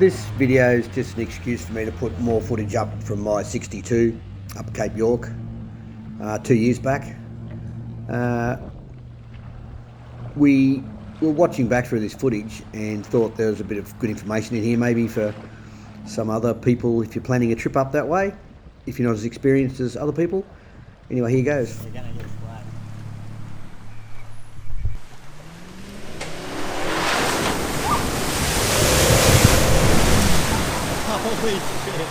This video is just an excuse for me to put more footage up from my 62 up Cape York 2 years back. We were watching back through this footage and thought there was a bit of good information in here maybe for some other people if you're planning a trip up that way, if you're not as experienced as other people. Anyway, here goes. Holy shit.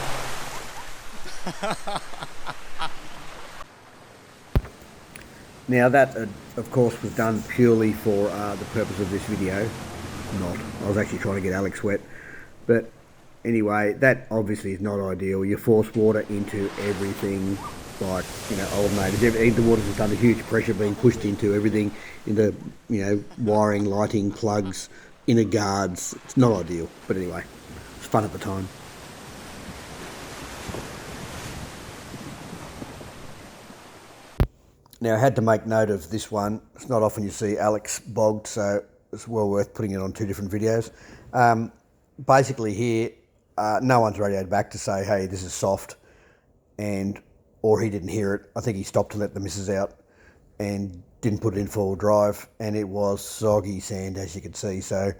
Now that, of course, was done purely for the purpose of this video. I was actually trying to get Alex wet. But anyway, that obviously is not ideal. You force water into everything, like, old neighbours. The water's just under huge pressure being pushed into everything, into, wiring, lighting, plugs, inner guards. It's not ideal. But anyway, it's fun at the time. Now, I had to make note of this one. It's not often you see Alex bogged, so it's well worth putting it on two different videos. Basically here, no one's radioed back to say, hey, this is soft, or he didn't hear it. I think he stopped to let the missus out and didn't put it in four-wheel drive, and it was soggy sand, as you can see. So there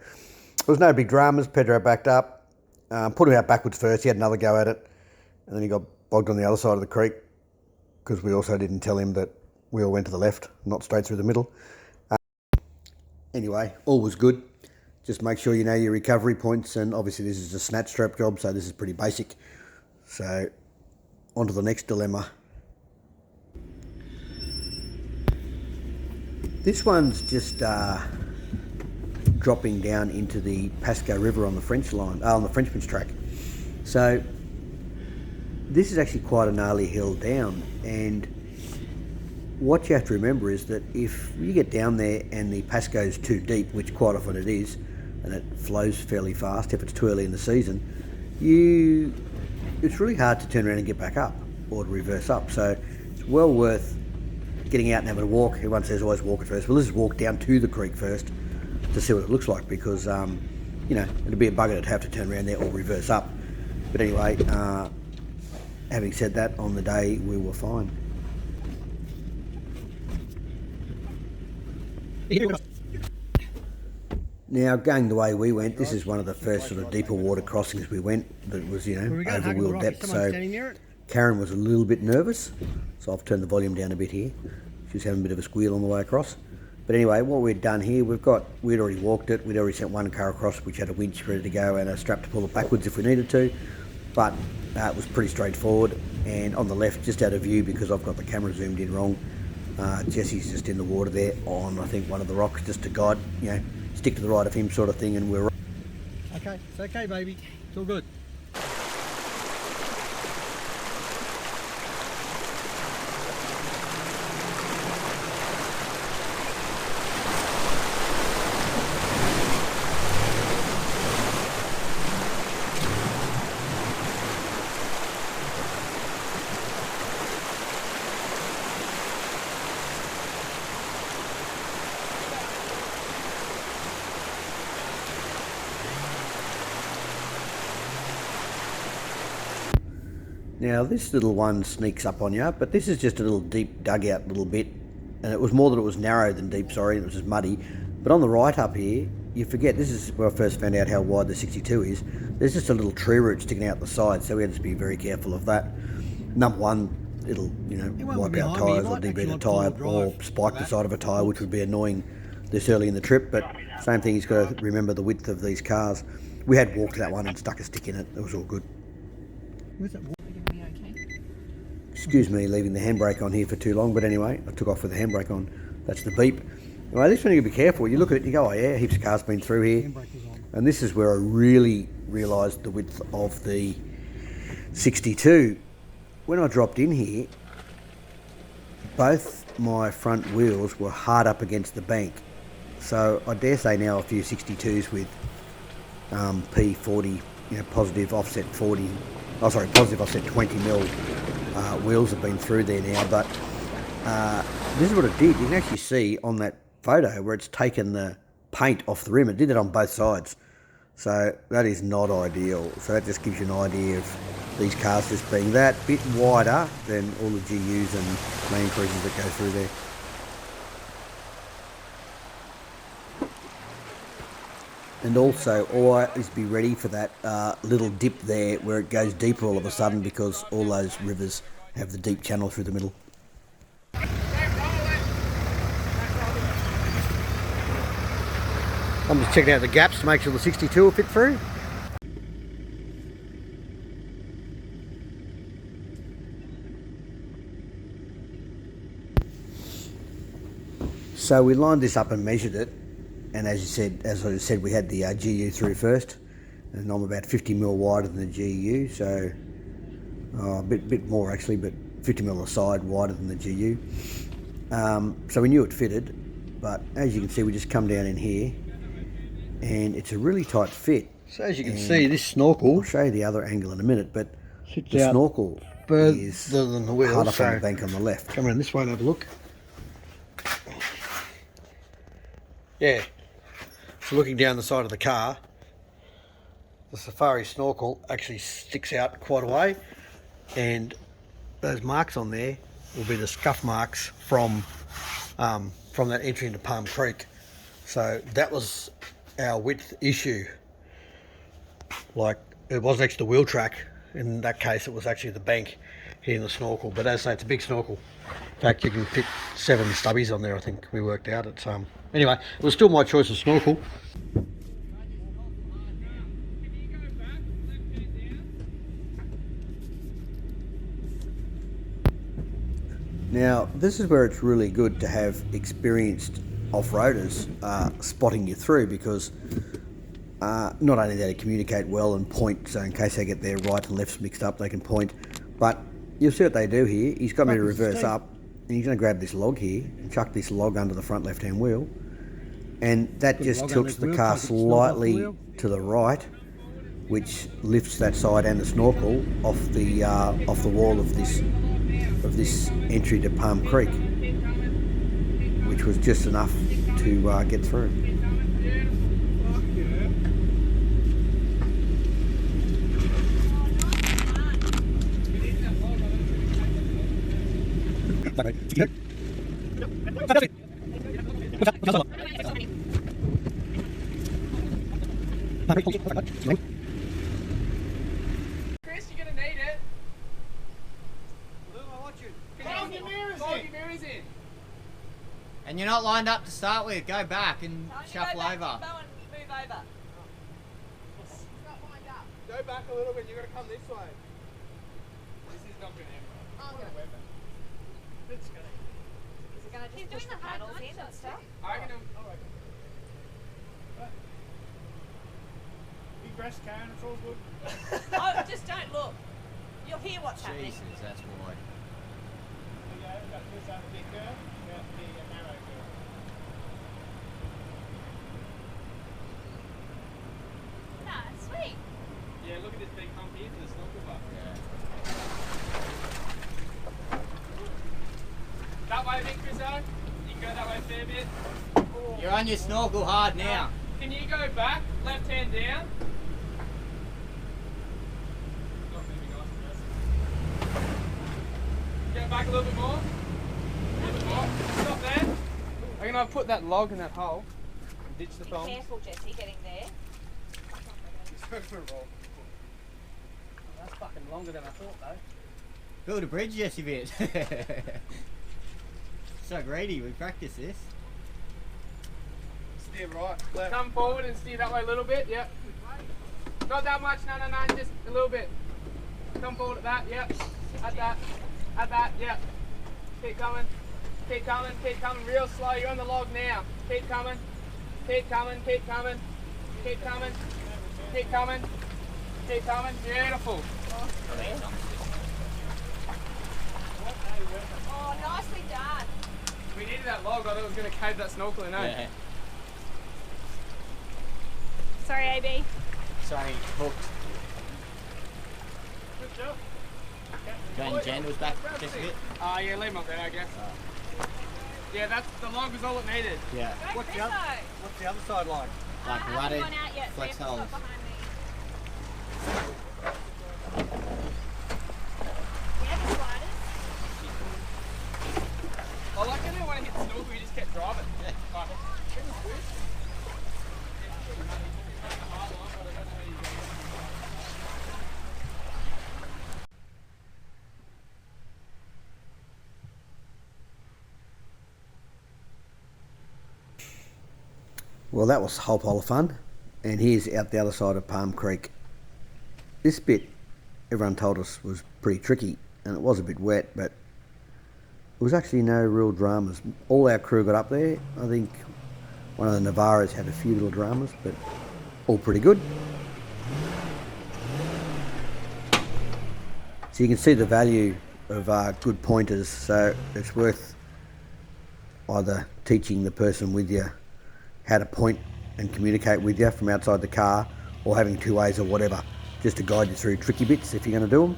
was no big dramas. Pedro backed up, put him out backwards first. He had another go at it, and then he got bogged on the other side of the creek because we also didn't tell him that we all went to the left, not straight through the middle. Anyway, all was good. Just make sure you know your recovery points, and obviously this is a snatch strap job, so this is pretty basic. So, on to the next dilemma. This one's just dropping down into the Pasco River on the French line, on the Frenchman's track. So, this is actually quite a gnarly hill down, and what you have to remember is that if you get down there and the Pasco's too deep, which quite often it is, and it flows fairly fast if it's too early in the season, it's really hard to turn around and get back up or to reverse up. So it's well worth getting out and having a walk. Everyone says always walk it first. Well, let's just walk down to the creek first to see what it looks like, because it'd be a bugger to have to turn around there or reverse up. But anyway, having said that, on the day we were fine. Now, going the way we went, this is one of the first sort of deeper water crossings we went that was, over wheel depth. So Karen was a little bit nervous, so I've turned the volume down a bit here. She was having a bit of a squeal on the way across. But anyway, what we'd done here, we'd already walked it. We'd already sent one car across, which had a winch ready to go and a strap to pull it backwards if we needed to. But it was pretty straightforward. And on the left, just out of view because I've got the camera zoomed in wrong, Jesse's just in the water there on, I think, one of the rocks, just to guide, stick to the right of him sort of thing, and we're... Okay, it's okay, baby. It's all good. Now this little one sneaks up on you, but this is just a little deep dugout little bit, and it was more that it was narrow than deep, sorry, it was just muddy. But on the right up here, you forget, this is where I first found out how wide the 62 is. There's just a little tree root sticking out the side, so we had to be very careful of that. Number one, it'll wipe out tyres or debeat a tyre or spike the side of a tyre, which would be annoying this early in the trip. But same thing, you've got to remember the width of these cars. We had walked that one and stuck a stick in it, it was all good. Excuse me leaving the handbrake on here for too long, but anyway, I took off with the handbrake on. That's the beep. Anyway, this one you gotta be careful. You look at it and you go, oh yeah, heaps of cars been through here. And this is where I really realised the width of the 62. When I dropped in here, both my front wheels were hard up against the bank. So I dare say now a few 62s with P40, positive offset 40, positive offset 20 mil wheels have been through there now. But this is what it did. You can actually see on that photo where it's taken the paint off the rim. It did it on both sides. So that is not ideal. So that just gives you an idea of these cars just being that bit wider than all the GUs and main cruisers that go through there. And also always be ready for that little dip there where it goes deeper all of a sudden, because all those rivers have the deep channel through the middle. I'm just checking out the gaps to make sure the 62 will fit through. So we lined this up and measured it, and as I said, we had the GU through first, and I'm about 50mm wider than the GU, so a bit more actually, but 50mm on the side wider than the GU. So we knew it fitted, but as you can see, we just come down in here, and it's a really tight fit. So as you can see, this snorkel, I'll show you the other angle in a minute, but the snorkel is than the wheel, hard up on the bank on the left. Come around this way and have a look. Yeah, so looking down the side of the car, the Safari snorkel actually sticks out quite a way, and those marks on there will be the scuff marks from that entry into Palm Creek. So that was our width issue. Like, it wasn't actually the wheel track. In that case, it was actually the bank hitting the snorkel. But as I say, it's a big snorkel. In fact, you can fit 7 stubbies on there, I think we worked out. It's anyway, it was still my choice of snorkel. Now, this is where it's really good to have experienced off-roaders spotting you through, because not only do they communicate well and point, so in case they get their right and lefts mixed up, they can point, but you'll see what they do here. He's got me to reverse up, and he's going to grab this log here and chuck this log under the front left-hand wheel, and that just tilts the car slightly to the right, which lifts that side and the snorkel off the wall of this entry to Palm Creek, which was just enough to get through. Chris, you're gonna need it. Fold your mirrors in. And you're not lined up to start with. Go back and shuffle over. Move over. Go back a little bit. You're gonna come this way. This is not gonna happen. It's gonna. Is it going to just push the panels in and stuff? I reckon. Big breast, Karen. It's all good. Oh, just don't look. You'll hear what's happening. Jesus, that's why. We've got this over big curve. We've got the narrow curve. Nah, it's sweet. Yeah, look at this big hump here for the snorkel bar. Yeah. That way, Vic, Chriso. You can go that way a fair bit. You're on your snorkel hard now. Can you go back, left hand down? Get back a little bit more. A little bit more. Stop there. I'm going to put that log in that hole and ditch the Be thongs. careful, Jesse, getting there. That's fucking longer than I thought, though. Build a bridge, Jesse bit. So greedy, we practice this. Steer right, left. Come forward and steer that way a little bit, yep. Not that much, no, just a little bit. Come forward at that, yep. At that, yep. Keep coming, real slow. You're on the log now. Keep coming. Beautiful. Oh, nicely done. We needed that log, I thought it was going to cave that snorkel in, eh? Yeah. Sorry, AB. Sorry, hooked. Good job. Going jandals back just a bit. Yeah, leave them up there, I guess. Yeah, the log was all it needed. Yeah. Go, What's the Chriso. other side like? Like I haven't rutted gone out yet, so flex you have to holes. stop behind me. We have the sliders. I like I didn't want to hit snorkel, we just kept driving. Like, it was good. Well, that was a whole pile of fun. And here's out the other side of Palm Creek. This bit, everyone told us, was pretty tricky, and it was a bit wet, but there was actually no real dramas. All our crew got up there. I think one of the Navaras had a few little dramas, but all pretty good. So you can see the value of good pointers, so it's worth either teaching the person with you how to point and communicate with you from outside the car, or having two ways or whatever, just to guide you through tricky bits if you're going to do them.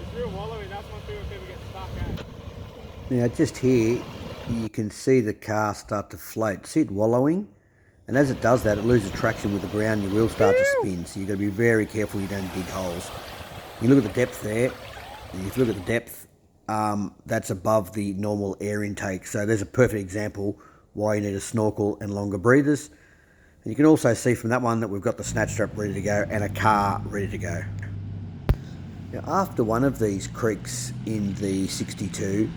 It's real wallowy, that's one thing when people get stuck at. Now just here, you can see the car start to float. See it wallowing? And as it does that, it loses traction with the ground, your wheels start to spin, so you've got to be very careful you don't dig holes. You look at the depth there, and if you look at the depth, that's above the normal air intake. So there's a perfect example why you need a snorkel and longer breathers. And you can also see from that one that we've got the snatch strap ready to go and a car ready to go. Now, after one of these creeks in the 62,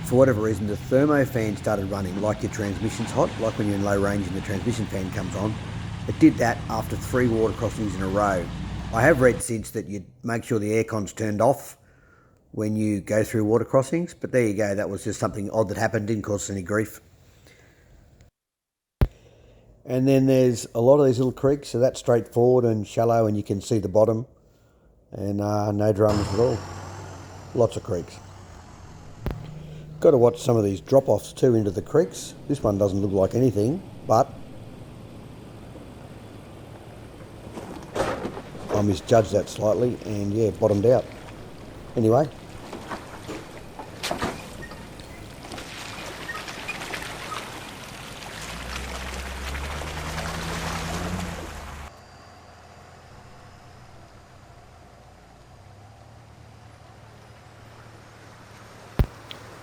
for whatever reason, the thermo fan started running like your transmission's hot, like when you're in low range and the transmission fan comes on. It did that after 3 water crossings in a row. I have read since that you'd make sure the aircon's turned off when you go through water crossings, but there you go, that was just something odd that happened, didn't cause us any grief. And then there's a lot of these little creeks, so that's straightforward and shallow, and you can see the bottom, and no dramas at all. Lots of creeks. Got to watch some of these drop-offs too into the creeks. This one doesn't look like anything, but I misjudged that slightly, and yeah, bottomed out. Anyway.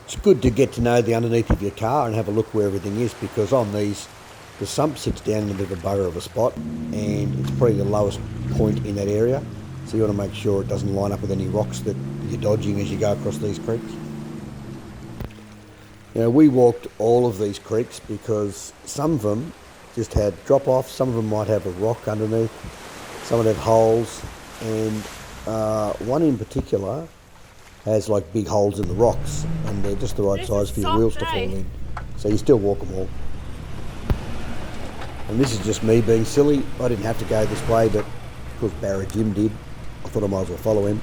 It's good to get to know the underneath of your car and have a look where everything is, because on these, the sump sits down in a bit of a bugger of a spot, and it's probably the lowest point in that area. So you want to make sure it doesn't line up with any rocks that you're dodging as you go across these creeks. You know, we walked all of these creeks because some of them just had drop-offs, some of them might have a rock underneath, some would have holes, and one in particular has like big holes in the rocks, and they're just the right size for your wheels to fall in. So you still walk them all. And this is just me being silly. I didn't have to go this way, but because Barra Jim did, I thought I might as well follow him.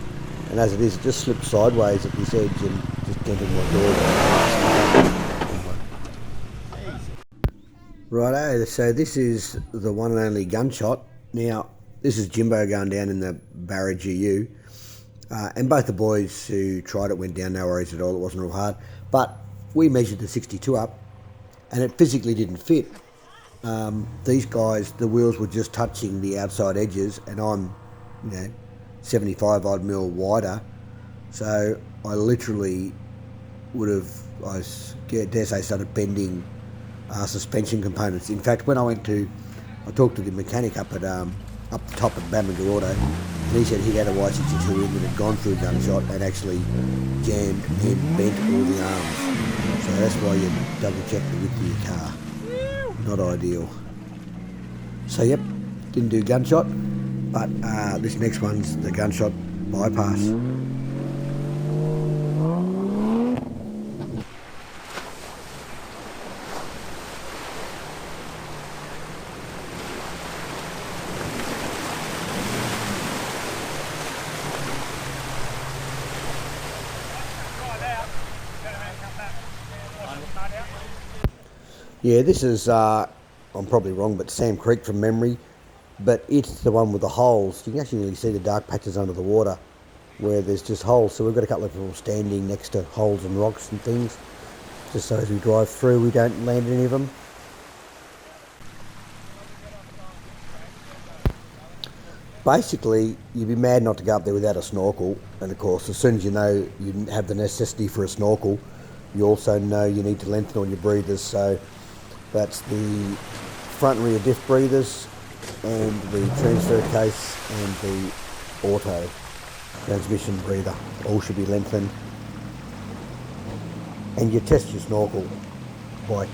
And as it is, it just slipped sideways at this edge and just dented my door. Righto, so this is the one and only gunshot. Now, this is Jimbo going down in the Barra GU. And both the boys who tried it went down, no worries at all, it wasn't real hard. But we measured the 62 up, and it physically didn't fit. These guys, the wheels were just touching the outside edges, and I'm, 75 odd mil wider, so I literally would have, I dare say, started bending suspension components. In fact, when I talked to the mechanic up the top at Bamaga Auto, and he said he had a Y62 in that had gone through a gunshot and actually jammed and bent all the arms. So that's why you double check the width of your car. Not ideal. So yep, didn't do gunshot, but this next one's the gunshot bypass. Yeah, this is, I'm probably wrong, but Sam Creek from memory, but it's the one with the holes. You can actually really see the dark patches under the water. where there's just holes. So we've got a couple of people standing next to holes and rocks and things, just so as we drive through we don't land any of them. Basically, you'd be mad not to go up there without a snorkel, and of course as soon as you know you have the necessity for a snorkel, you also know you need to lengthen all your breathers. So that's the front and rear diff breathers and the transfer case and the auto transmission breather all should be lengthened. And you test your snorkel by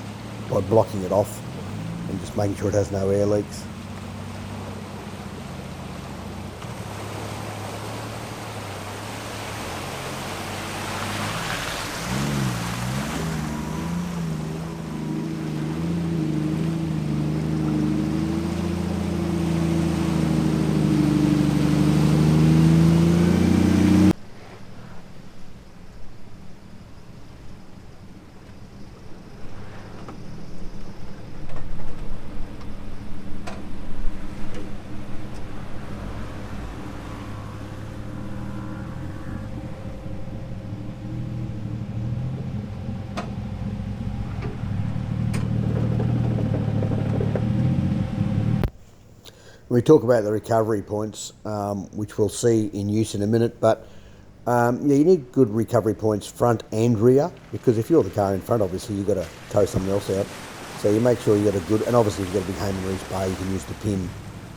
blocking it off and just making sure it has no air leaks. We talk about the recovery points, which we'll see in use in a minute, but yeah, you need good recovery points front and rear, because if you're the car in front, obviously you've got to tow someone else out. So you make sure you get a good, and obviously if you've got a big home and reach bar, you can use the pin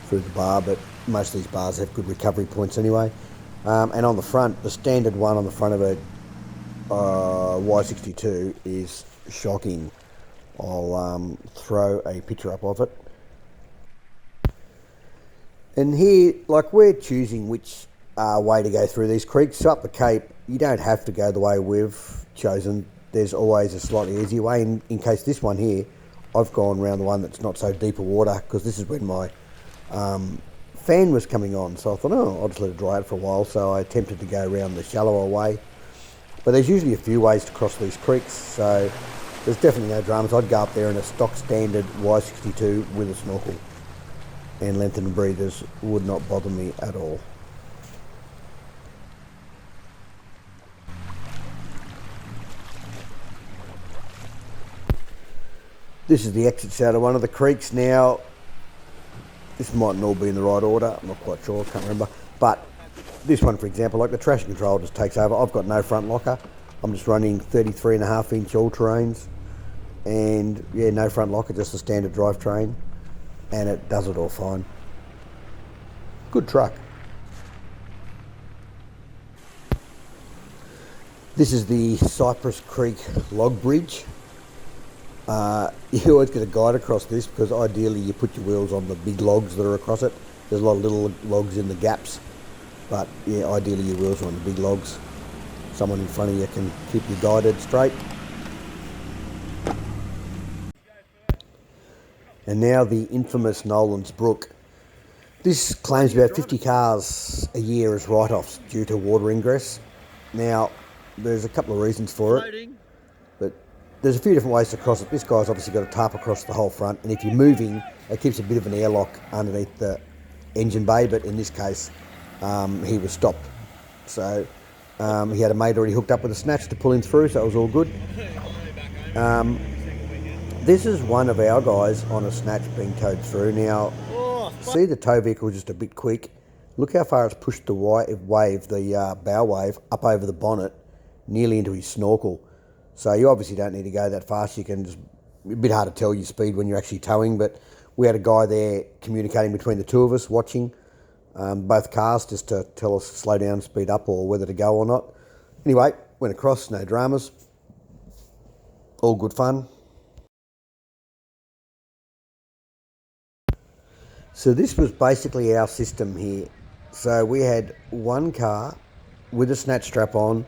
through the bar, but most of these bars have good recovery points anyway. And on the front, the standard one on the front of a Y62 is shocking. I'll throw a picture up of it. And here, like, we're choosing which way to go through these creeks. So up the Cape, you don't have to go the way we've chosen. There's always a slightly easier way. In case this one here, I've gone around the one that's not so deeper water, because this is when my fan was coming on. So I thought, oh, I'll just let it dry out for a while. So I attempted to go around the shallower way. But there's usually a few ways to cross these creeks, so there's definitely no dramas. I'd go up there in a stock standard Y62 with a snorkel, and lengthened breathers would not bother me at all. This is the exits out of one of the creeks. Now, this mightn't all be in the right order, I'm not quite sure, I can't remember, but this one, for example, like the traction control just takes over. I've got no front locker, I'm just running 33.5-inch all-terrains, and yeah, no front locker, just a standard drivetrain, and it does it all fine. Good truck. This is the Cypress Creek log bridge. You always get a guide across this, because ideally you put your wheels on the big logs that are across it. There's a lot of little logs in the gaps, but yeah, ideally your wheels are on the big logs. Someone in front of you can keep you guided straight. And now the infamous Nolan's Brook. This claims about 50 cars a year as write-offs due to water ingress. Now, there's a couple of reasons for it, but there's a few different ways to cross it. This guy's obviously got a tarp across the whole front, and if you're moving, it keeps a bit of an airlock underneath the engine bay, but in this case, he was stopped. So he had a mate already hooked up with a snatch to pull him through, so it was all good. This is one of our guys on a snatch being towed through. Now, see the tow vehicle just a bit quick. Look how far it's pushed the bow wave up over the bonnet, nearly into his snorkel. So you obviously don't need to go that fast. You can just, a bit hard to tell your speed when you're actually towing, but we had a guy there communicating between the two of us, watching both cars just to tell us to slow down, speed up, or whether to go or not. Anyway, went across, no dramas. All good fun. So this was basically our system here. So we had one car with a snatch strap on,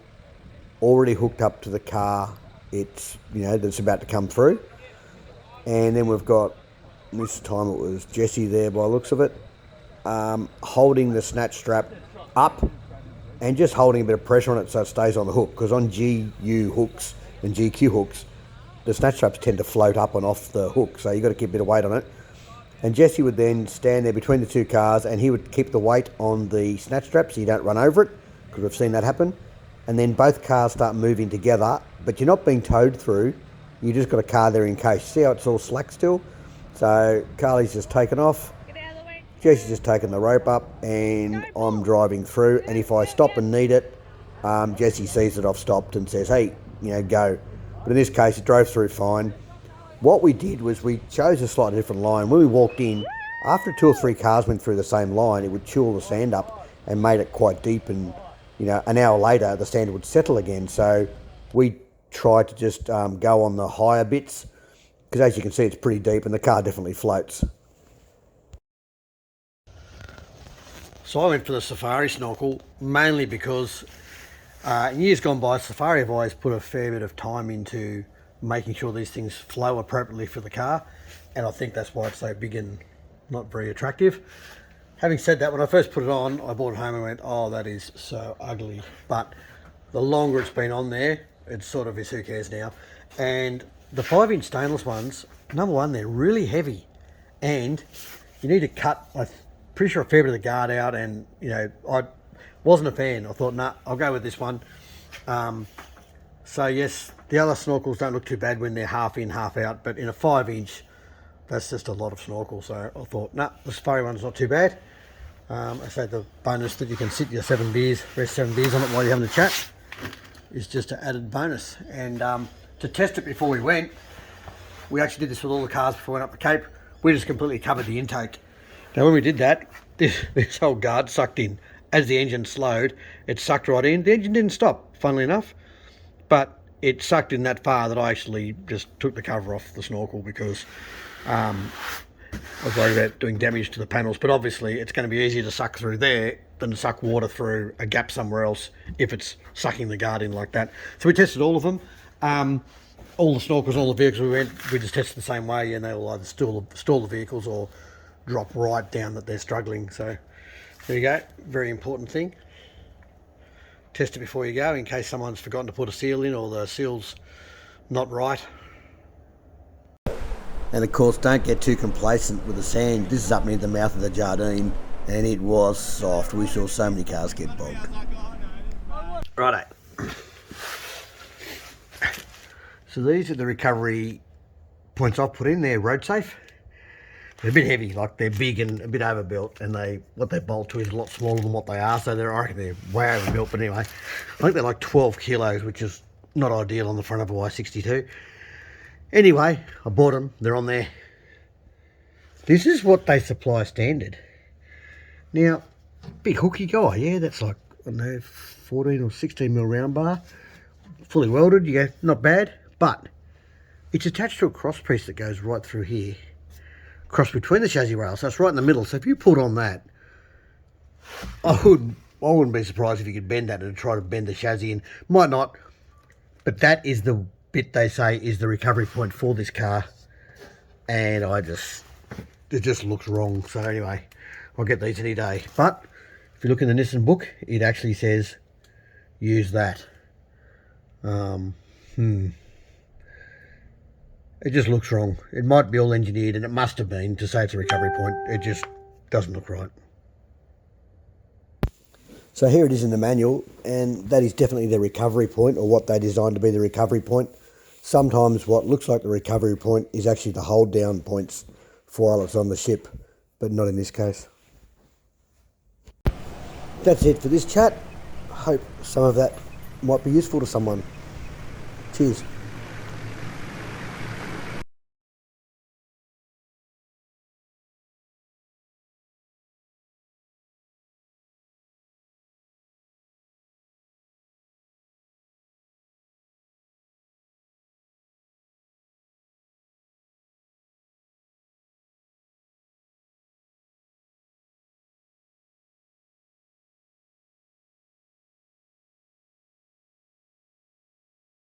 already hooked up to the car that's about to come through. And then we've got, this time it was Jesse there by the looks of it, holding the snatch strap up and just holding a bit of pressure on it so it stays on the hook, because on GU hooks and GQ hooks, the snatch straps tend to float up and off the hook, so you've got to keep a bit of weight on it. And Jesse would then stand there between the two cars, and he would keep the weight on the snatch strap so you don't run over it, because we've seen that happen. And then both cars start moving together, but you're not being towed through. You just got a car there in case. See how it's all slack still? So Carly's just taken off. Get out of the way. Jesse's just taken the rope up, and I'm driving through. And if I stop and need it, Jesse sees that I've stopped and says, hey, you know, go. But in this case, it drove through fine. What we did was we chose a slightly different line. When we walked in, after 2 or 3 cars went through the same line, it would chew all the sand up and made it quite deep, and you know, an hour later the sand would settle again. So we tried to just go on the higher bits, because as you can see it's pretty deep and the car definitely floats. So I went for the safari snorkel mainly because in years gone by, Safari have always put a fair bit of time into making sure these things flow appropriately for the car, and I think that's why it's so big and not very attractive. Having said that, when I first put it on, I brought it home and went, oh, that is so ugly. But the longer it's been on there, it sort of is, who cares now. And the 5-inch stainless ones, number one, they're really heavy, and you need to cut, I'm pretty sure, a fair bit of the guard out, and you know, I wasn't a fan. I thought, nah, I'll go with this one. So yes, the other snorkels don't look too bad when they're half in, half out, but in a 5-inch, that's just a lot of snorkel. So I thought, nah, the Safari one's not too bad. I say the bonus that you can sit your 7 beers, rest 7 beers on it while you're having a chat, is just an added bonus. And to test it before we went, we actually did this with all the cars before we went up the Cape. We just completely covered the intake. Now when we did that, this whole guard sucked in. As the engine slowed, it sucked right in. The engine didn't stop, funnily enough, but it sucked in that far that I actually just took the cover off the snorkel, because I was worried about doing damage to the panels. But obviously it's going to be easier to suck through there than to suck water through a gap somewhere else if it's sucking the guard in like that. So we tested all of them. All the snorkels, all the vehicles we just tested the same way, and they will either stall the vehicles or drop right down that they're struggling. So there you go, very important thing. Test it before you go, in case someone's forgotten to put a seal in or the seal's not right. And of course, don't get too complacent with the sand. This is up near the mouth of the Jardine, and it was soft. We saw so many cars get bogged. Righto. So these are the recovery points I've put in. They're road safe. They're a bit heavy, like they're big and a bit overbuilt, and what they bolt to is a lot smaller than what they are, so I reckon they're way overbuilt. But anyway, I think they're like 12 kilos, which is not ideal on the front of a Y62. Anyway, I bought them, they're on there. This is what they supply standard. Now, big hooky guy, yeah, that's like, I don't know, 14 or 16 mil round bar, fully welded, you go, not bad, but it's attached to a cross piece that goes right through here, cross between the chassis rails, so it's right in the middle. So if you pulled on that, I wouldn't be surprised if you could bend that and try to bend the chassis in. Might not, but that is the bit they say is the recovery point for this car, and it just looks wrong. So anyway, I'll get these any day. But if you look in the Nissan book, it actually says use that. It just looks wrong. It might be all engineered, and it must have been, to say it's a recovery point. It just doesn't look right. So here it is in the manual, and that is definitely the recovery point, or what they designed to be the recovery point. Sometimes what looks like the recovery point is actually the hold down points for while it's on the ship, but not in this case. That's it for this chat. I hope some of that might be useful to someone. Cheers.